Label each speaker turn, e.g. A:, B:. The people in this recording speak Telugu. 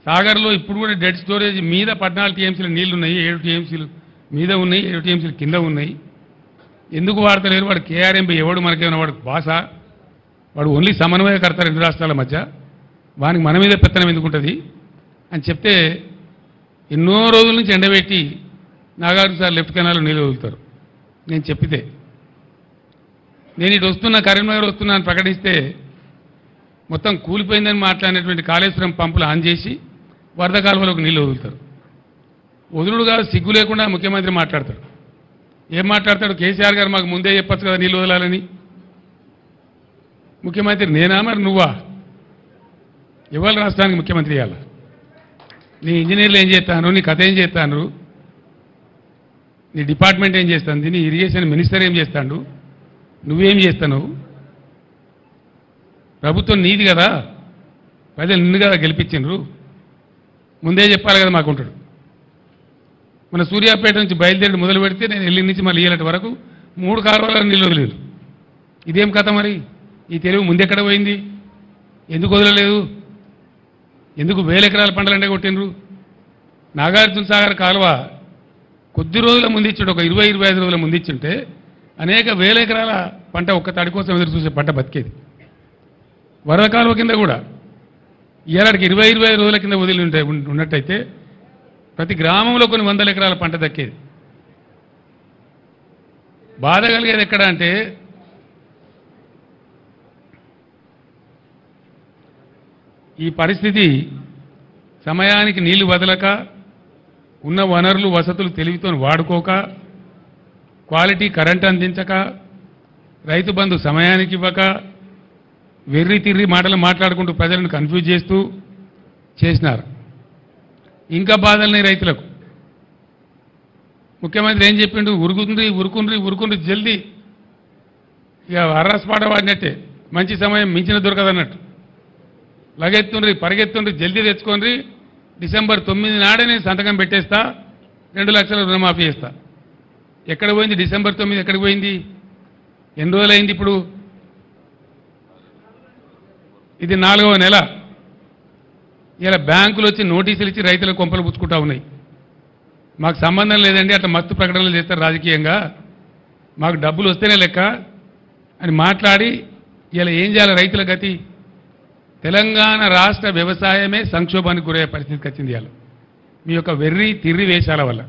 A: సాగర్లో ఇప్పుడు కూడా డెడ్ స్టోరేజ్ మీద 14 టీఎంసీల నీళ్లు ఉన్నాయి, 7 టీఎంసీలు మీద ఉన్నాయి, 7 టీఎంసీలు కింద ఉన్నాయి. ఎందుకు వాడతలేరు? వాడు కేఆర్ఎంబి ఎవడు మనకేమైనా వాడు భాష, వాడు ఓన్లీ సమన్వయకర్త 2 రాష్ట్రాల మధ్య, వానికి మన మీద పెత్తనం ఎందుకుంటుంది అని చెప్తే ఎన్నో రోజుల నుంచి ఎండబెట్టి నాగార్జున సార్ లెఫ్ట్ కెనాల్లో నీళ్ళు వదులుతారు. నేను చెప్పితే నేను ఇటు వస్తున్నా, కరీంనగర్ వస్తున్నా అని ప్రకటిస్తే మొత్తం కూలిపోయిందని మాట్లాడినటువంటి కాళేశ్వరం పంపులు ఆన్ చేసి వరద కాలువలోకి నీళ్ళు వదులుతారు. వదులుడు కాదు, సిగ్గు లేకుండా ముఖ్యమంత్రి మాట్లాడతాడు. ఏం మాట్లాడతాడు? కేసీఆర్ గారు మాకు ముందే చెప్పచ్చు కదా నీళ్ళు వదలాలని. ముఖ్యమంత్రి నేనా మరి నువ్వా? ఇవాళ రాష్ట్రానికి ముఖ్యమంత్రి ఇవ్వాలి. నీ ఇంజనీర్లు ఏం చేస్తాను, నీ కథ ఏం చేస్తాను, నీ డిపార్ట్మెంట్ ఏం చేస్తుంది, నీ ఇరిగేషన్ మినిస్టర్ ఏం చేస్తాడు, నువ్వేం చేస్తావు? ప్రభుత్వం నీది కదా, ప్రజలు నిన్ను కదా గెలిపించిండ్రు, ముందే చెప్పాలి కదా మాకుంటాడు. మన సూర్యాపేట నుంచి బయలుదేరి మొదలు పెడితే నేను ఎల్లి నుంచి మళ్ళీ ఏలటి వరకు 3 కాలువల నీళ్ళు వదిలేదు. ఇదేం కథ మరి? ఈ తెలుగు ముందెక్కడ పోయింది? ఎందుకు వదలలేదు? ఎందుకు 1000 ఎకరాల పంటలంటే కొట్టిండ్రు? నాగార్జున సాగర్ కాలువ కొద్ది రోజుల ముందిచ్చాడు, ఒక 20-25 రోజుల ముందిచ్చుంటే అనేక 1000 ఎకరాల పంట ఒక్క తడి కోసం ఎదురు చూసే పంట బతికేది. వరద కాలువ కింద కూడా ఏడాదికి 20-25 రోజుల కింద వదిలి ఉన్నట్టయితే ప్రతి గ్రామంలో కొన్ని 100 ఎకరాల పంట దక్కేది. బాధ కలిగేది ఎక్కడ అంటే ఈ పరిస్థితి సమయానికి నీళ్లు వదలక, ఉన్న వనరులు వసతులు తెలివితో వాడుకోక, క్వాలిటీ కరెంట్ అందించక, రైతు బంధు సమయానికి ఇవ్వక, వెర్రి తిర్రి మాటలు మాట్లాడుకుంటూ ప్రజలను కన్ఫ్యూజ్ చేస్తూ చేసినారు. ఇంకా బాధల్ని రైతులకు. ముఖ్యమంత్రి ఏం చెప్పిండు? ఉరుకుండ్రి జల్దీ. ఇక అర్రస్పాట వాడినట్టే, మంచి సమయం మించిన దొరకదన్నట్టు. లగెత్తుండ్రి, పరిగెత్తుండ్రి, జల్దీ తెచ్చుకోండి, డిసెంబర్ 9 నాడే నేను సంతకం పెట్టేస్తా, 2 లక్షల రుణమాఫీ చేస్తా. ఎక్కడ పోయింది డిసెంబర్ 9? ఎక్కడికి పోయింది? ఎన్ని రోజులైంది ఇప్పుడు? ఇది 4వ నెల. ఇలా బ్యాంకులు వచ్చి నోటీసులు ఇచ్చి రైతులకు కొంపలు పుచ్చుకుంటా ఉన్నాయి. మాకు సంబంధం లేదండి, అట్లా మస్తు ప్రకటనలు చేస్తారు రాజకీయంగా, మాకు డబ్బులు వస్తేనే లెక్క అని మాట్లాడి ఇలా ఏం చేయాలి రైతుల గతి? తెలంగాణ రాష్ట్ర వ్యవసాయమే సంక్షోభానికి గురయ్యే పరిస్థితికి వచ్చింది ఇవాళ మీ యొక్క వెర్రి తిర్రి వేషాల వల్ల.